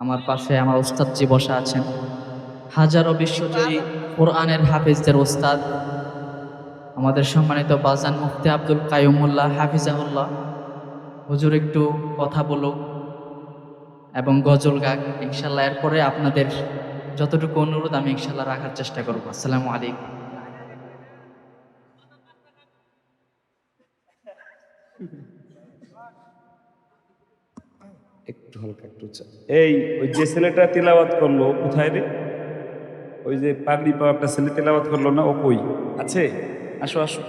আমার পাশে আমার ওস্তাদজি বসা আছেন, হাজারো বিশ্বজয়ী কোরআনের হাফিজদের ওস্তাদ, আমাদের সম্মানিত বাজান মুফতি আব্দুল কাইয়ুমুল্লাহ হাফিজাহুল্লাহ। হুজুর একটু কথা বলুক এবং গজল গাক ইনশাল্লাহ। এরপরে আপনাদের যতটুকু অনুরোধ আমি ইনশাল্লাহ রাখার চেষ্টা করবো। আসসালামু আলাইকুম। একটু হালকা একটু এই ওই যে ছেলেটা তিলাওয়াত করলো কোথায় রে? ওই যে পাগড়ি পাওয়া একটা ছেলে তিলাওয়াত করলো না, ও কই আছে? আসো আসো।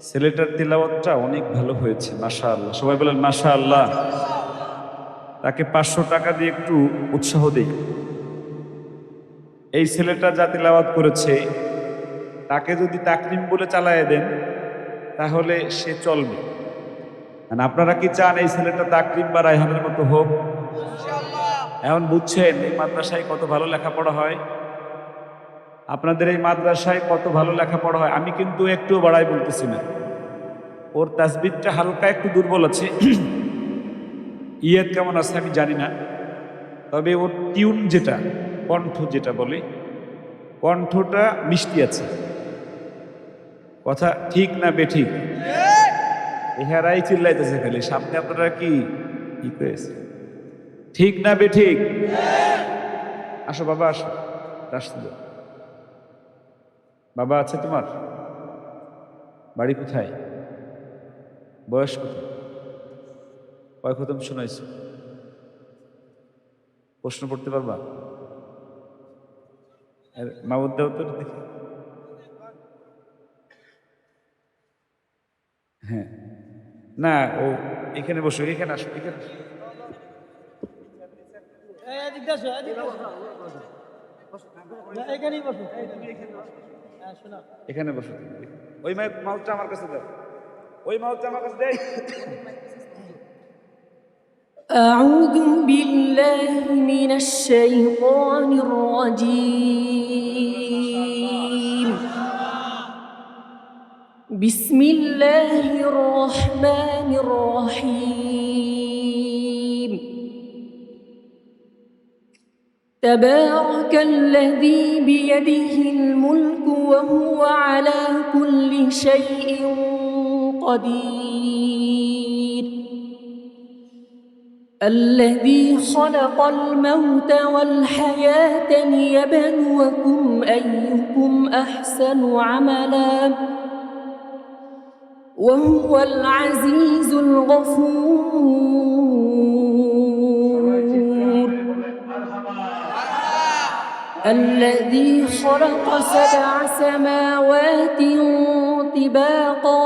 ছেলেটার তিলাওয়াতটা অনেক ভালো হয়েছে, মাশাআল্লাহ। সবাই বলেন মাশাআল্লাহ। তাকে 500 টাকা দিয়ে একটু উৎসাহ দেই। এই ছেলেটা যা তিলাওয়াত করেছে তাকে যদি তাকরিম বলে চালায় দেন তাহলে সে চলবে। মানে আপনারা কি চান এই ছেলেটা তাকরিম বা রায়হানের মতো হোক? এখন বুঝছেন এই মাদ্রাসায় কত ভালো লেখাপড়া হয়? আপনাদের এই মাদ্রাসায় কত ভালো লেখাপড়া হয়। আমি কিন্তু একটু বাড়াই বলতেছি না। ওর তাসবিহটা হালকা একটু দুর্বল আছে, ইয়েত কেমন আছে আমি জানি না, তবে ওর টিউন যেটা, কণ্ঠ যেটা বলে, কণ্ঠটা মিষ্টি আছে। কথা ঠিক না বেঠিক? এহারাই চিল্লাইতেছে খালি, সামনে আপনারা কি করেছে? ঠিক না বেঠিক? আসো বাবা আসো, আসতে বাবা আছে তোমার? বাড়ি কোথায়? বয়স কত? কয় খতম শোনাইছো? প্রশ্ন পড়তে পারবা? মাউদ দাও তো দেখি। হ্যাঁ, না ও এখানে বসো, এখানে আসো, এখানে আসো। এখানে বসো। ওই মাউথটা আমার কাছে দাও, ওই মাউথটা আমার কাছে দেয়। أعوذ بالله من الشيطان الرجيم. بسم الله الرحمن الرحيم. تبارك الذي بيده الملك وهو على كل شيء قدير. الذي خلق الموت والحياة ليبلوكم أيكم أحسن عملا وهو العزيز الغفور. الذي خلق 7 سماوات طباقا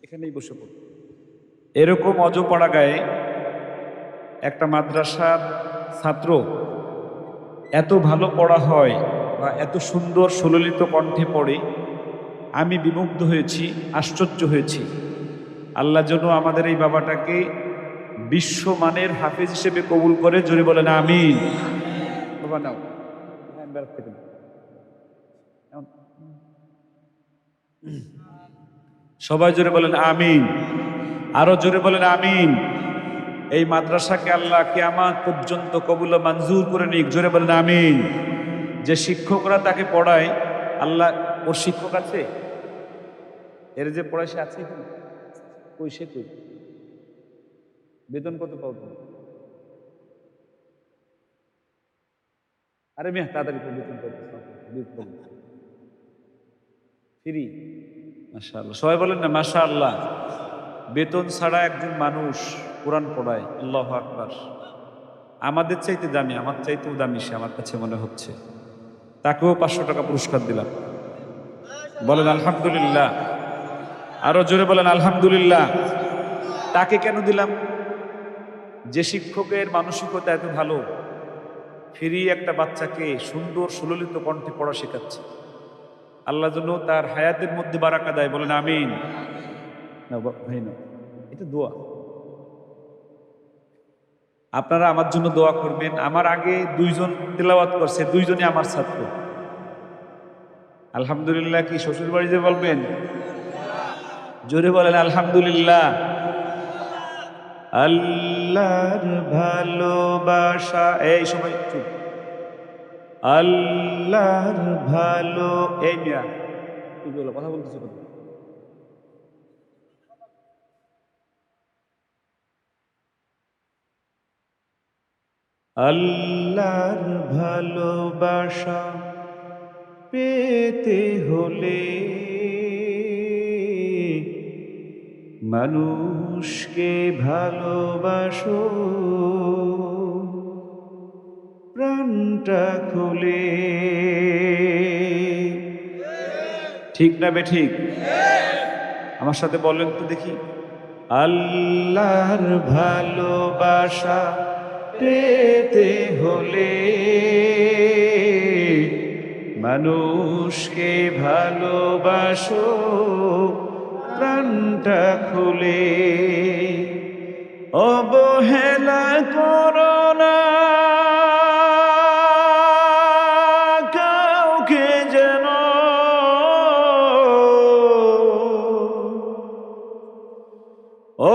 এখানেই বসে পড়ো। এরকম অজপাড়া গায়ে একটা মাদ্রাসার ছাত্র এত ভালো পড়া হয় বা এত সুন্দর সুললিত কণ্ঠে পড়ে, আমি বিমুগ্ধ হয়েছি, আশ্চর্য হয়েছি। আল্লাহ যেন আমাদের এই বাবাটাকে বিশ্বমানের হাফেজ হিসেবে কবুল করে, জোরে বলেন আমিন। বাবা নাও, সবাই জোরে বলেন আমিন, আরো জোরে বলেন আমিন। এই মাদ্রাসাকে আল্লাহ কিয়ামত পর্যন্ত কবুল ও মঞ্জুর করে নিক, জোরে বলেন আমিন। যে শিক্ষকরা তাকে পড়ায়, আল্লাহ, ওর শিক্ষক আছে, এর যে পড়ায় সে আছে এখানে? কই সে কই? বেতন কত পাও তুমি? আরে মেয়ে তাড়াতাড়ি বেতন কত? ফ্রি? মাশাআল্লাহ, সবাই বলেন না মাশাআল্লাহ। বেতন ছাড়া একজন মানুষ কোরআন পড়ায়, আল্লাহু আকবার। আমাদের চাইতে দামি, আমার চাইতেও দামি সে আমার কাছে মনে হচ্ছে। তাকেও 500 টাকা পুরস্কার দিলাম। বলেন আলহামদুলিল্লাহ, আরো জোরে বলেন আলহামদুলিল্লাহ। তাকে কেন দিলাম? যে শিক্ষকের মানসিকতা এত ভালো, ফ্রি একটা বাচ্চাকে সুন্দর সুললিত কণ্ঠে পড়া শেখাচ্ছে। আল্লাহ যেন তার হায়াতের মধ্যে বারাকা দেয়, বলেন আমিন। না ভাই না, এটা দোয়া। আপনারা আমার জন্য দোয়া করবেন। আমার আগে 2 জন তেলাওয়াত করছে, 2 জনই আমার ছাত্র। আলহামদুলিল্লাহ কি শ্বশুর বাড়িতে বলবেন? জোরে বলেন আলহামদুলিল্লাহ। আল্লাহর ভালোবাসা, এই সবাই চুপ। আল্লাহর ভালো, এই মিয়া কি বলো, কথা বলতেছো কথা। আল্লাহর ভালোবাসা পেতে হলে মানুষকে ভালোবাসো প্রাণটা খুলে। ঠিক না বেঠিক? আমার সাথে বলেন তো দেখি। আল্লাহর ভালোবাসা পেতে হলে মানুষকে ভালোবাসো প্রাণটা খুলে। অবহেলা করো না কাউকে যেন,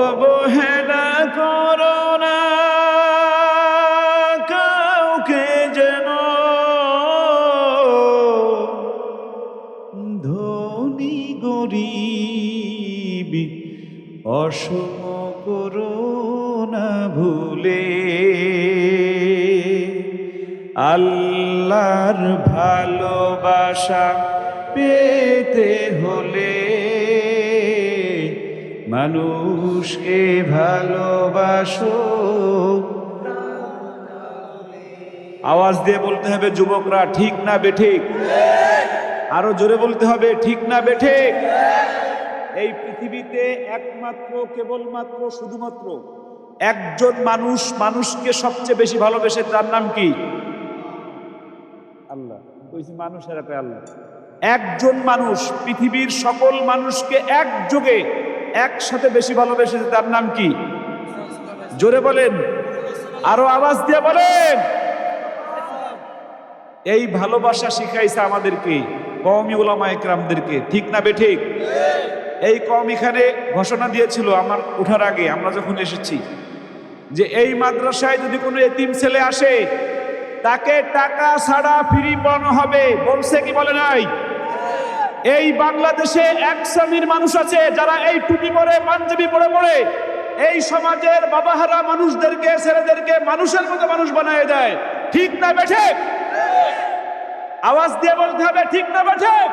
অবহেলা করো না কাউকে যেন, ধনী গরিব অসম করো না ভুলে। আল্লাহর ভালোবাসা পেতে হলে মানুষকে ভালোবাসো। আওয়াজ দিয়ে বলতে হবে যুবকরা, ঠিক না বেঠিক? আরো জোরে বলতে হবে, ঠিক না বেঠিক? এই পৃথিবীতে একমাত্র, কেবলমাত্র, শুধুমাত্র একজন মানুষ মানুষকে সবচেয়ে বেশি ভালোবেসে, তার নাম কি? আল্লাহ। কইছি মানুষের একটা আল্লাহ। একজন মানুষ পৃথিবীর সকল মানুষকে একযোগে একসাথে বেশি ভালোবেসেছে, তার নাম কি? জোরে বলেন, আরো আওয়াজ দিয়ে বলেন। এই ভালোবাসা শিখাইছে আমাদেরকে কওমি উলামায়ে কেরামদেরকে, ঠিক না বেঠিক? এই কওম এখানে ঘোষণা দিয়েছিল আমার ওঠার আগে, আমরা যখন এসেছি, যে এই মাদ্রাসায় যদি কোনো এতিম ছেলে আসে তাকে টাকা ছাড়া ফ্রি পড়ানো হবে। বলছে কি বলে নাই? এই বাংলাদেশে এক শ্রেণীর মানুষ আছে যারা এই টুপি পরে, পাঞ্জাবি পরে পরে এই সমাজের বাবাহারা মানুষদেরকে, ছেলেদেরকে মানুষের মতো মানুষ বানায় দেয়, ঠিক না বেঠিক? আওয়াজ দিয়ে বলতে হবে, ঠিক না বেঠিক?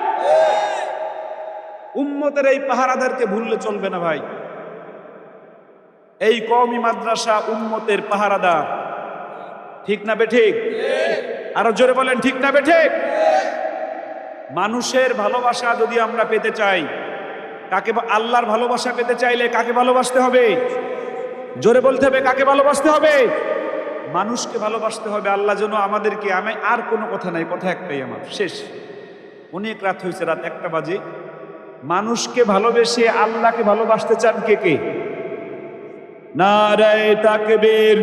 উম্মতের এই পাহারাদারকে ভুললে চলবে না ভাই। এই কওমি মাদ্রাসা উম্মতের পাহারাদার, ঠিক না বেঠিক? আরো জোরে বলেন, ঠিক না বেঠিক? মানুষের ভালোবাসা যদি আমরা পেতে চাই, কাকে? আল্লাহর ভালোবাসা পেতে চাইলে কাকে ভালোবাসতে হবে? জোরে বলতে হবে, কাকে ভালোবাসতে হবে? মানুষকে ভালোবাসতে হবে। আল্লাহ যেন আমাদেরকে, আমি আর কোনো কথা নাই, কথা একটাই আমার, শেষ। অনেক রাত হয়েছে, রাত 1টা বাজে। মানুষকে ভালোবেসে আল্লাহকে ভালোবাসতে চান কে কে? নারায়ে তাকবীর,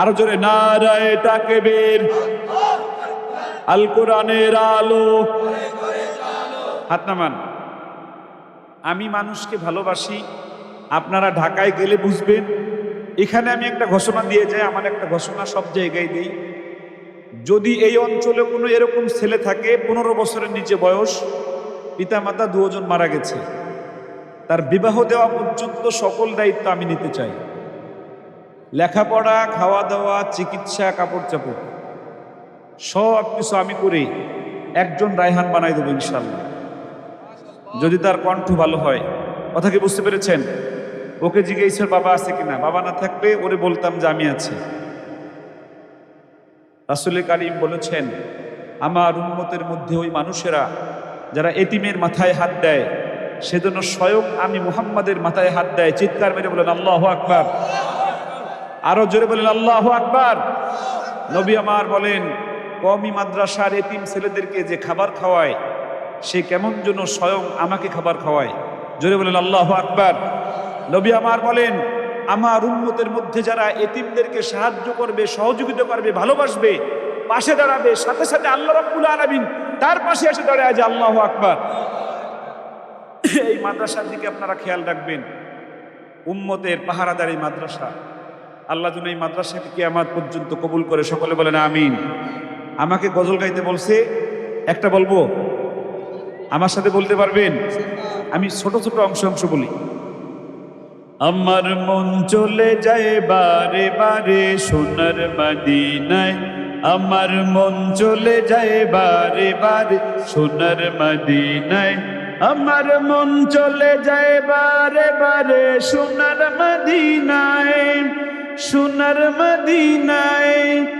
আরো জোরে নারায়ে তাকবীর। আল কোরআনের আলো, হাত নামান। আমি মানুষকে ভালোবাসি, আপনারা ঢাকায় গেলে বুঝবেন। এখানে আমি একটা ঘোষণা দিয়ে যাই, আমার একটা ঘোষণা সব জায়গায় দেই। যদি এই অঞ্চলে কোনো এরকম ছেলে থাকে 15 বছরের নিচে বয়স, পিতামাতা 2 জন মারা গেছে, তার বিবাহ দেওয়া পর্যন্ত সকল দায়িত্ব আমি নিতে চাই। লেখাপড়া, খাওয়া দাওয়া, চিকিৎসা, কাপড় চাপড় সব কিছু আমি করে একজন রায়হান বানাই দেবো ইনশাল্লাহ, যদি তার কণ্ঠ ভালো হয়। কথা কি বুঝতে পেরেছেন? ওকে জিজ্ঞেসের বাবা আছে কিনা, বাবা না থাকলে ওরে বলতাম যে আমি আছি। রাসূল কারীম বলেছেন, আমার উম্মতের মধ্যে ওই মানুষেরা যারা এতিমের মাথায় হাত দেয়, সেজন্য স্বয়ং আমি মুহাম্মাদের মাথায় হাত দেয়। চিৎকার মেরে বলেন আল্লাহু আকবার। আরো জোরে বলেন আল্লাহু আকবার। নবী আমার বলেন, কওমি মাদ্রাসার এতিম ছেলেদেরকে যে খাবার খাওয়ায়, সে কেমন যেন স্বয়ং আমাকে খাবার খাওয়ায়। জোরে বলেন আল্লাহু আকবার। নবী আমার বলেন, আমার উম্মতের মধ্যে যারা এতিমদেরকে সাহায্য করবে, সহযোগিতা করবে, ভালোবাসবে, পাশে দাঁড়াবে, সাথে সাথে আল্লাহ রাব্বুল আলামিন তার পাশে এসে দাঁড়ায় যে আল্লাহু আকবার। এই মাদ্রাসার দিকে আপনারা খেয়াল রাখবেন, উম্মতের পাহারাদারি মাদ্রাসা। আল্লাহ যেন এই মাদ্রাসাকে কিয়ামত পর্যন্ত কবুল করে, সকলে বলেন আমিন। আমাকে গজল গাইতে বলছে, একটা বলবো, আমার সাথে বলতে পারবেন? আমি ছোট ছোট অংশ বলি। আমার মন চলে যায় বারে বারে সোনার মদিনায়, আমার মন চলে যায় বারে বারে সোনার মদিনায়, আমার মন চলে যায় বারে বারে সোনার মদিনায়, সোনার মদিনায়।